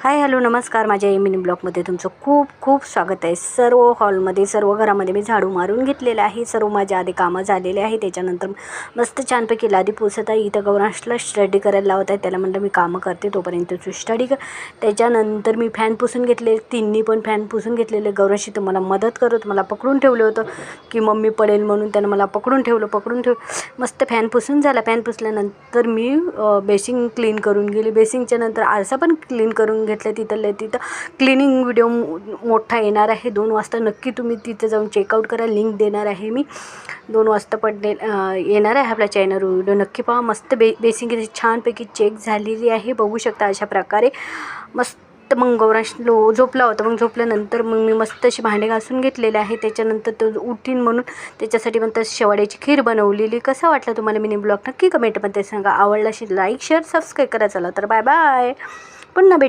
Hi hello नमस्कार, माझ्या mini ब्लॉगमध्ये तुमचं खूप खूप स्वागत आहे. सर्व हॉलमध्ये सर्व घरामध्ये मी झाडू मारून घेतलेलं आहे. सर्व माझ्या आधी कामं झालेले आहे. त्याच्यानंतर मस्त छानपैकी लादी पुसत आहे. इथं गौरांशला स्टडी करायला लावत आहे. त्याला म्हणलं मी कामं करते तोपर्यंत तू स्टडी कर. त्याच्यानंतर मी फॅन पुसून घेतले, तिन्ही पण फॅन पुसून घेतलेले. गौरांशी तर मला मदत करत मला पकडून ठेवलं होतं की मम्मी पडेल म्हणून, त्यानं मला पकडून ठेवलं. मस्त फॅन पुसून झाला. फॅन पुसल्यानंतर मी बेसिंग क्लीन करून गेली. बेसिंगच्या नंतर आरसा पण क्लीन करून घेतलं. तिथं क्लिनिंग व्हिडिओ मोठा येणार आहे 2 वाजता. नक्की तुम्ही तिथं जाऊन चेकआउट करा. लिंक देणार आहे मी. 2 वाजता येणार आहे आपल्या चॅनलवर व्हिडिओ. नक्की पहा. मस्त बेसिंग छानपैकी चेक झालेली आहे, बघू शकता अशा प्रकारे. मस्त मग गौरांश झोपला होता. मग झोपल्यानंतर मग मी मस्त अशी भांडे घासून घेतलेले आहे. त्याच्यानंतर तो उठीन म्हणून त्याच्यासाठी पण तशी शेवाळ्याची खीर बनवलेली. कसा वाटला तुम्हाला मिनी ब्लॉग नक्की कमेंटमध्ये सांगा. आवडला असेल लाईक शेअर सबस्क्राईब करा. चला तर बाय बाय. पुन्हा भेट.